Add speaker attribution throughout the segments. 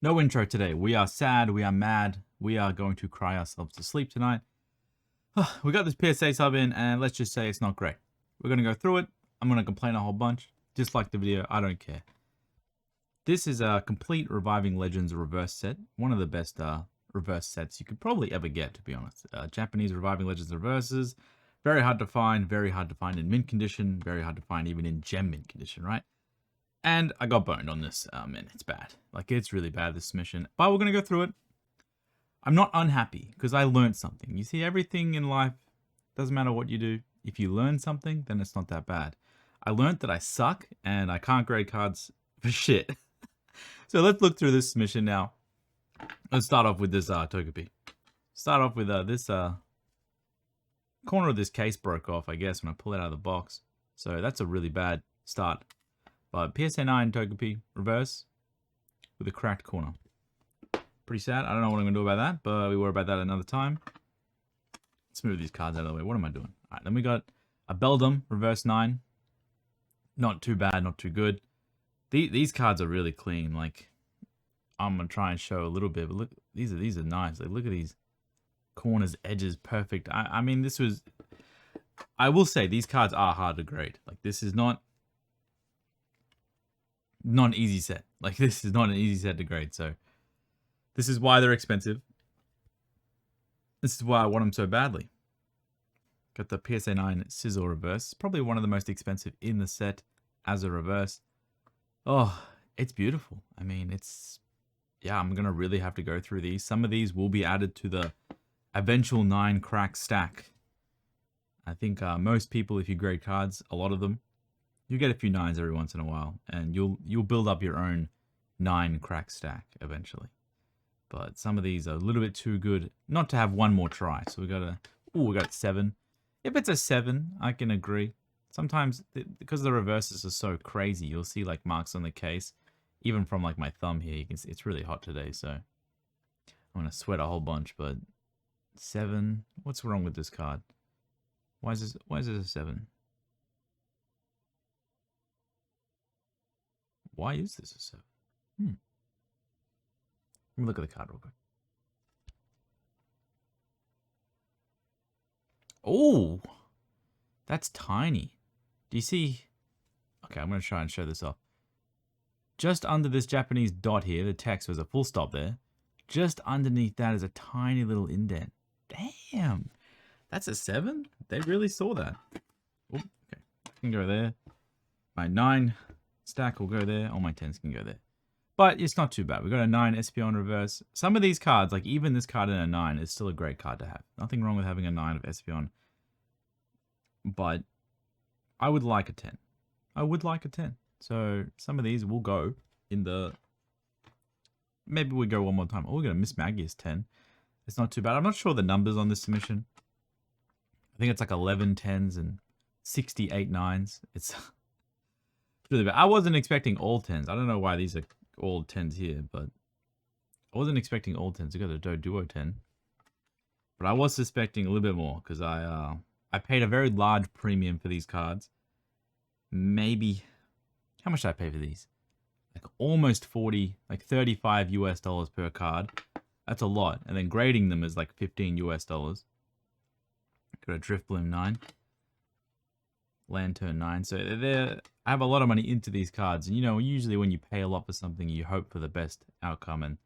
Speaker 1: No intro today. We are sad. We are mad. We are going to cry ourselves to sleep tonight. We got this PSA sub in, and let's just say it's not great. We're going to go through it. I'm going to complain a whole bunch. Dislike the video. I don't care. This is a complete Reviving Legends reverse set. One of the best reverse sets you could probably ever get, to be honest. Japanese Reviving Legends reverses. Very hard to find. Very hard to find in mint condition. Very hard to find even in gem mint condition, right? And I got boned on this, and it's bad. Like, it's really bad, this mission. But we're going to go through it. I'm not unhappy, because I learned something. You see, everything in life, doesn't matter what you do. If you learn something, then it's not that bad. I learned that I suck, and I can't grade cards for shit. So let's look through this mission now. Let's start off with this Togepi. Start off with this corner of this case broke off, I guess, when I pull it out of the box. So that's a really bad start. But PSA 9 Togepi reverse with a cracked corner. Pretty sad. I don't know what I'm going to do about that, but we worry about that another time. Let's move these cards out of the way. What am I doing? Alright, then we got a Beldum reverse 9. Not too bad, not too good. These cards are really clean. Like, I'm going to try and show a little bit, but look, these are nice. Like, look at these corners, edges, perfect. I mean, this was... I will say, these cards are hard to grade. Like, this is not an easy set. Like, this is not an easy set to grade, so this is why they're expensive. This is why I want them so badly. Got the PSA 9 Sizzle reverse. It's probably one of the most expensive in the set as a reverse. Oh, it's beautiful. I mean, it's... Yeah, I'm going to really have to go through these. Some of these will be added to the eventual 9 crack stack. I think most people, if you grade cards, a lot of them, you get a few 9s every once in a while, and you'll build up your own 9 crack stack eventually. But some of these are a little bit too good not to have one more try. So we got 7. If it's a 7, I can agree. Sometimes because the reverses are so crazy, you'll see like marks on the case, even from like my thumb here. You can see it's really hot today, so I'm gonna sweat a whole bunch. But 7, what's wrong with this card? Why is this a 7? Why is this a 7? Let me look at the card real quick. Oh, that's tiny. Do you see? Okay, I'm going to try and show this off. Just under this Japanese dot here, the text was a full stop there. Just underneath that is a tiny little indent. Damn. That's a 7? They really saw that. Oh, okay. I can go there. My 9 stack will go there. All my 10s can go there. But it's not too bad. We got a 9 Espeon reverse. Some of these cards, like even this card in a 9, is still a great card to have. Nothing wrong with having a 9 of Espeon. But I would like a 10. I would like a 10. So some of these will go in the... Maybe we go one more time. Oh, we're going to miss Magius 10. It's not too bad. I'm not sure the numbers on this submission. I think it's like 11 10s and 68 9s. It's really bad. I wasn't expecting all 10s. I don't know why these are all 10s here, but I wasn't expecting all 10s. We got a Doduo 10. But I was suspecting a little bit more because I paid a very large premium for these cards. Maybe... How much did I pay for these? Like almost 40, like 35 US dollars per card. That's a lot. And then grading them is like 15 US dollars. Got a Drifblim 9. Lantern 9. So I have a lot of money into these cards. And you know, usually when you pay a lot for something, you hope for the best outcome. And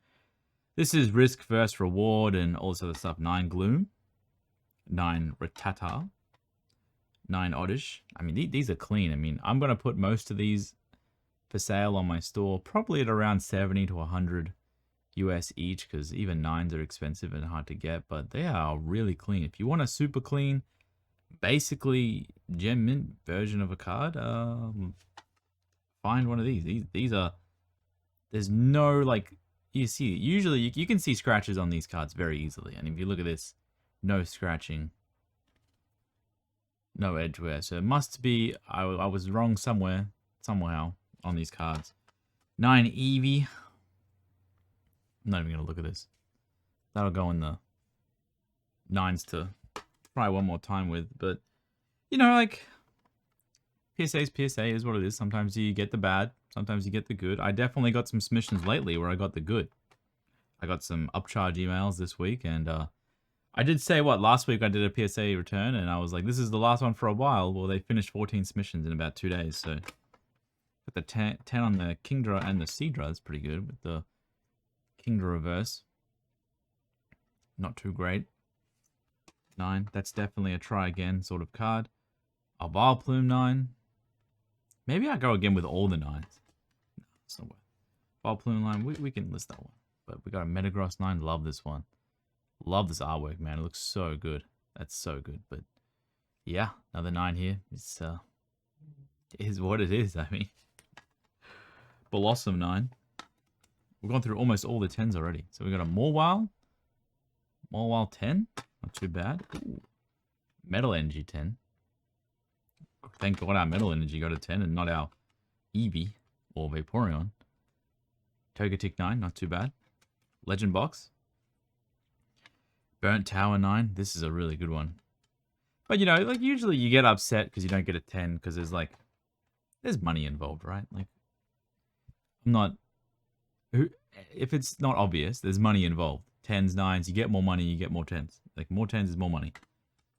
Speaker 1: this is risk versus reward and all this other stuff. 9 Gloom. 9 Rattata. 9 Oddish. I mean, these are clean. I mean, I'm going to put most of these for sale on my store, probably at around 70 to 100 US each, because even 9s are expensive and hard to get, but they are really clean. If you want a super clean, basically gem mint version of a card, find one of these. These are, there's no, like, you see, usually you can see scratches on these cards very easily, and if you look at this, no scratching, no edge wear, so it must be, I was wrong somewhere, somehow, on these cards. 9 Eevee. I'm not even going to look at this. That'll go in the 9s to try one more time with. But, you know, like, PSA's PSA is what it is. Sometimes you get the bad. Sometimes you get the good. I definitely got some submissions lately where I got the good. I got some upcharge emails this week, and I did say last week I did a PSA return, and I was like, this is the last one for a while. Well, they finished 14 submissions in about 2 days, so got the 10 on the Kingdra and the Seadra is pretty good with the Kingdra reverse. Not too great. 9, that's definitely a try again sort of card. A Vileplume 9. Maybe I go again with all the 9s. No, it's not worth it. Vileplume 9, we can list that one. But we got a Metagross 9, love this one. Love this artwork, man. It looks so good. That's so good. But yeah, another 9 here. It's it is what it is, I mean. Blossom 9. We've gone through almost all the 10s already. So we got a Mawile. Mawile 10. Not too bad. Ooh. Metal Energy 10. Thank God our Metal Energy got a 10 and not our Eevee or Vaporeon. Togetic 9. Not too bad. Legend Box. Burnt Tower 9. This is a really good one. But, you know, like, usually you get upset because you don't get a 10 because there's money involved, right? Like, I'm not... If it's not obvious, there's money involved. 10s, 9s, you get more money, you get more 10s. Like, more 10s is more money.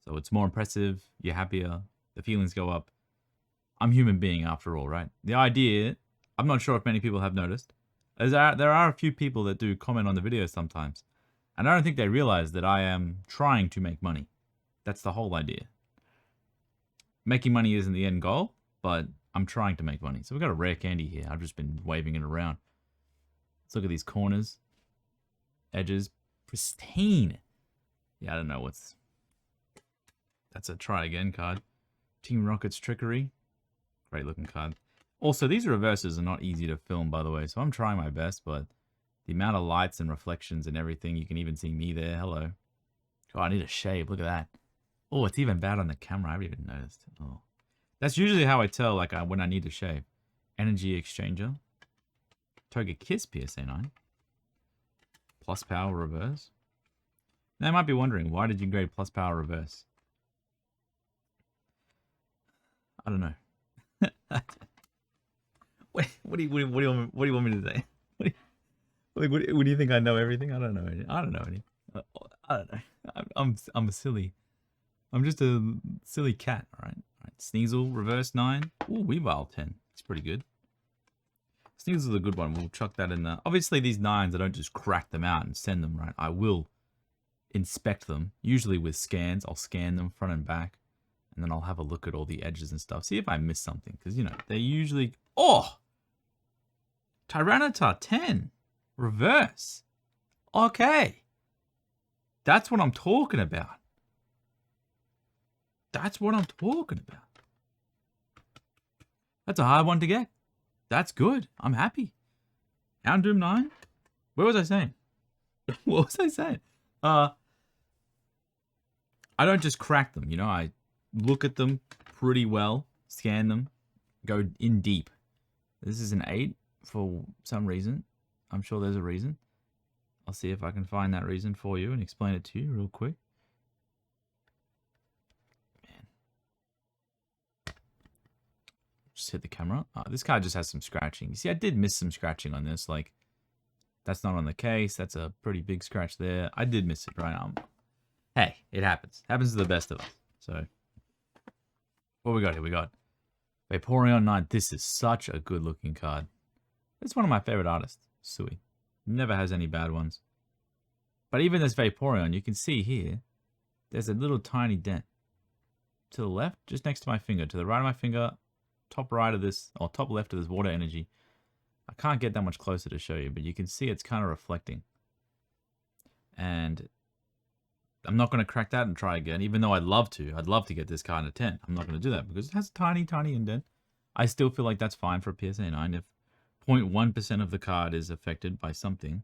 Speaker 1: So it's more impressive, you're happier, the feelings go up. I'm a human being after all, right? The idea, I'm not sure if many people have noticed, there are a few people that do comment on the videos sometimes. And I don't think they realize that I am trying to make money. That's the whole idea. Making money isn't the end goal, but I'm trying to make money. So we've got a rare candy here. I've just been waving it around. Let's look at these corners. Edges. Pristine. Yeah, I don't know what's... That's a try again card. Team Rocket's Trickery. Great looking card. Also, these reverses are not easy to film, by the way. So I'm trying my best, but the amount of lights and reflections and everything, you can even see me there. Hello. Oh, I need a shave. Look at that. Oh, it's even bad on the camera. I haven't even noticed. Oh, that's usually how I tell, like, when I need to shave. Energy Exchanger. Togekiss PSA 9. Plus Power Reverse. Now, I might be wondering, why did you grade Plus Power Reverse? I don't know. Wait, what do you want me to say? What do you think I know everything? I don't know any. I don't know any. I don't know. I'm a silly. I'm just a silly cat. All right. Sneasel reverse 9. Ooh, Weavile 10. It's pretty good. Sneasel's a good one. We'll chuck that in there. Obviously, these 9s, I don't just crack them out and send them, right? I will inspect them, usually with scans. I'll scan them front and back, and then I'll have a look at all the edges and stuff. See if I miss something, because, you know, they usually... Oh! Tyranitar 10. Reverse. Okay. That's what I'm talking about. That's what I'm talking about. That's a hard one to get. That's good. I'm happy. Houndoom 9? Where was I saying? What was I saying? I don't just crack them, you know. I look at them pretty well, scan them, go in deep. This is an 8 for some reason. I'm sure there's a reason. I'll see if I can find that reason for you and explain it to you real quick. Just hit the camera. This card just has some scratching. You see, I did miss some scratching on this. Like, that's not on the case. That's a pretty big scratch there. I did miss it, right? Hey, it happens. Happens to the best of us. So, what we got here? We got Vaporeon 9. This is such a good looking card. It's one of my favorite artists, Sui. Never has any bad ones. But even this Vaporeon, you can see here, there's a little tiny dent. To the left, just next to my finger. To the right of my finger, top right of this, or top left of this water energy. I can't get that much closer to show you, but you can see it's kind of reflecting. And I'm not going to crack that and try again, even though I'd love to. I'd love to get this card in a 10. I'm not going to do that because it has a tiny, tiny indent. I still feel like that's fine for a PSA 9 if 0.1% of the card is affected by something.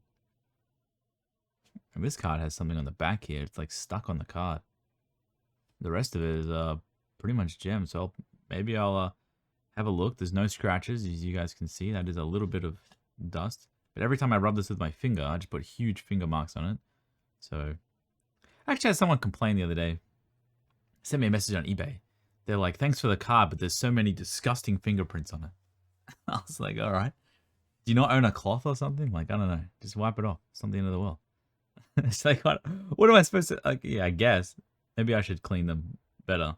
Speaker 1: And this card has something on the back here. It's like stuck on the card. The rest of it is pretty much gem. So maybe I'll have a look. There's no scratches, as you guys can see. That is a little bit of dust. But every time I rub this with my finger, I just put huge finger marks on it. So, I actually had someone complain the other day. Sent me a message on eBay. They're like, thanks for the card, but there's so many disgusting fingerprints on it. I was like, all right. Do you not own a cloth or something? Like, I don't know. Just wipe it off. It's not the end of the world. It's like, what am I supposed to... Like, yeah, I guess. Maybe I should clean them better.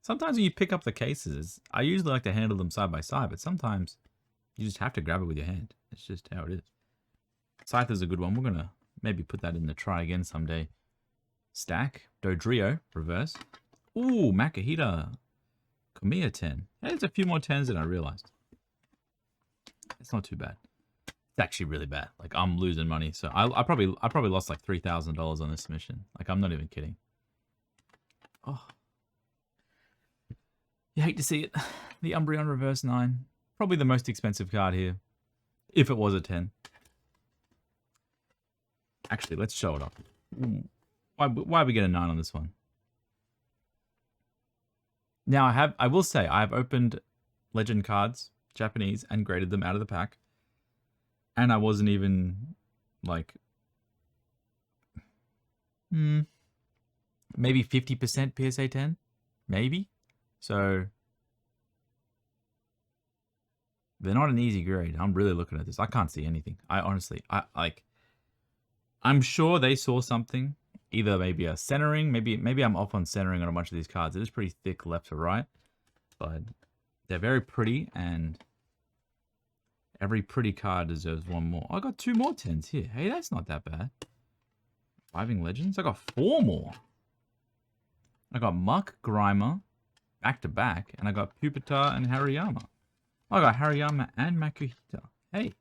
Speaker 1: Sometimes when you pick up the cases, I usually like to handle them side by side, but sometimes you just have to grab it with your hand. It's just how it is. Scythe is a good one. We're going to maybe put that in the try again someday. Stack. Dodrio. Reverse. Ooh, Makahita. Kamiya 10. Hey, there's a few more 10s than I realized. It's not too bad. It's actually really bad. Like, I'm losing money. So I probably lost like $3,000 on this mission. Like, I'm not even kidding. Oh. You hate to see it. The Umbreon Reverse 9. Probably the most expensive card here. If it was a 10. Actually, let's show it up. Why we get a 9 on this one? Now, I will say, I have opened Legend cards, Japanese, and graded them out of the pack. And I wasn't even, like, maybe 50% PSA 10? Maybe? So, they're not an easy grade. I'm really looking at this. I can't see anything. I'm sure they saw something. Either maybe a centering. Maybe I'm off on centering on a bunch of these cards. It is pretty thick left to right. But they're very pretty, and every pretty card deserves one more. I got 2 more 10s here. Hey, that's not that bad. Reviving Legends? I got 4 more. I got Muck, Grimer, back to back, and I got Pupitar and Hariyama. I got Hariyama and Makuhita. Hey.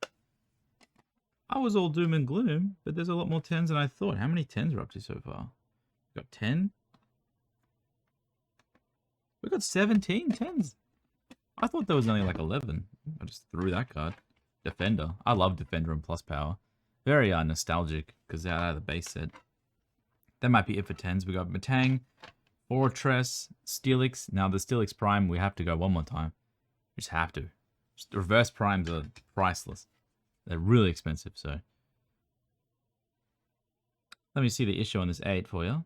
Speaker 1: I was all doom and gloom, but there's a lot more 10s than I thought. How many 10s are up to so far? We got 10. We got 17 10s. I thought there was only like 11. I just threw that card. Defender. I love Defender and Plus Power. Very nostalgic because they're out of the base set. That might be it for 10s. We got Matang, Fortress, Steelix. Now the Steelix Prime, we have to go one more time. We just have to. Just reverse primes are priceless. They're really expensive, so. Let me see the issue on this 8 for you.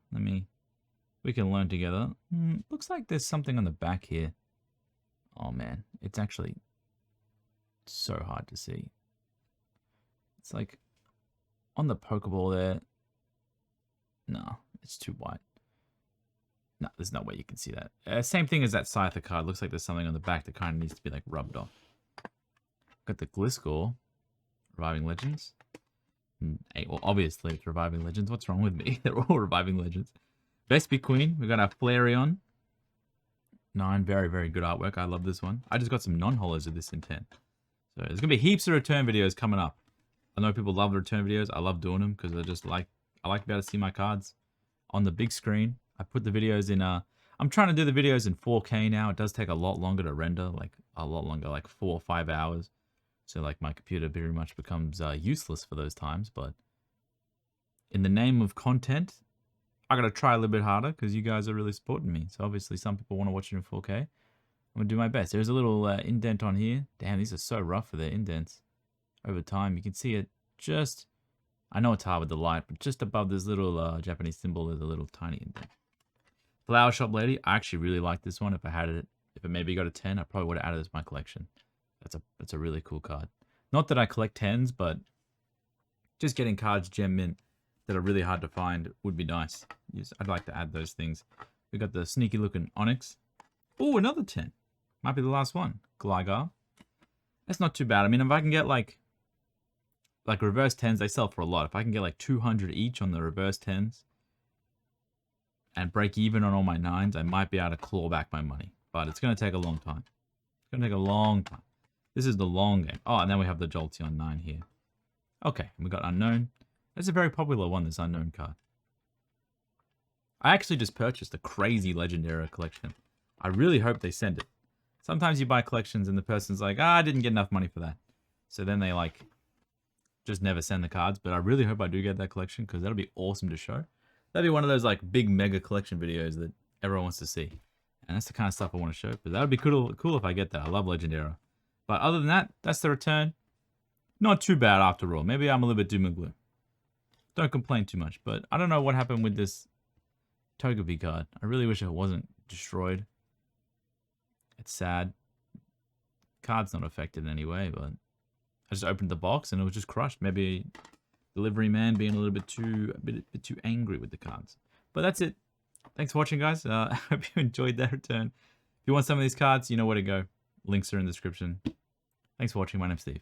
Speaker 1: We can learn together. Looks like there's something on the back here. Oh man, it's actually so hard to see. It's like on the Pokeball there. No, it's too white. No, there's no way you can see that. Same thing as that Scyther card. Looks like there's something on the back that kind of needs to be like rubbed off. Got the Gliscor. Reviving Legends. Hey, well, obviously it's Reviving Legends. What's wrong with me? They're all Reviving Legends. Vespiquen. We've got our Flareon. 9. Very, very good artwork. I love this one. I just got some non-holos of this in 10. So there's going to be heaps of return videos coming up. I know people love return videos. I love doing them because I like to be able to see my cards on the big screen. I put the videos in... I'm trying to do the videos in 4K now. It does take a lot longer to render. Like, a lot longer. Like 4 or 5 hours. So, like, my computer very much becomes useless for those times. But in the name of content, I got to try a little bit harder because you guys are really supporting me. So, obviously, some people want to watch it in 4K. I'm going to do my best. There's a little indent on here. Damn, these are so rough for their indents. Over time, you can see it just... I know it's hard with the light, but just above this little Japanese symbol, there's a little tiny indent. Flower Shop Lady. I actually really like this one. If it maybe got a 10, I probably would have added this to my collection. That's a really cool card. Not that I collect 10s, but just getting cards gem mint that are really hard to find would be nice. Yes, I'd like to add those things. We got the sneaky looking Onyx. Oh, another 10. Might be the last one. Gligar. That's not too bad. I mean, if I can get like reverse 10s, they sell for a lot. If I can get like 200 each on the reverse 10s and break even on all my 9s, I might be able to claw back my money. But it's going to take a long time. It's going to take a long time. This is the long game. Oh, and then we have the Jolteon 9 here. Okay, we got Unknown. That's a very popular one, this Unknown card. I actually just purchased a crazy Legendary collection. I really hope they send it. Sometimes you buy collections and the person's like, I didn't get enough money for that. So then they like, just never send the cards. But I really hope I do get that collection because that'll be awesome to show. That'd be one of those like big mega collection videos that everyone wants to see. And that's the kind of stuff I want to show. But that would be cool if I get that. I love Legendary. But other than that, that's the return. Not too bad after all. Maybe I'm a little bit doom and gloom. Don't complain too much. But I don't know what happened with this Togepi card. I really wish it wasn't destroyed. It's sad. Card's not affected anyway, but I just opened the box and it was just crushed. Maybe delivery man being a bit too angry with the cards. But that's it. Thanks for watching, guys. I hope you enjoyed that return. If you want some of these cards, you know where to go. Links are in the description. Thanks for watching. My name's Steve.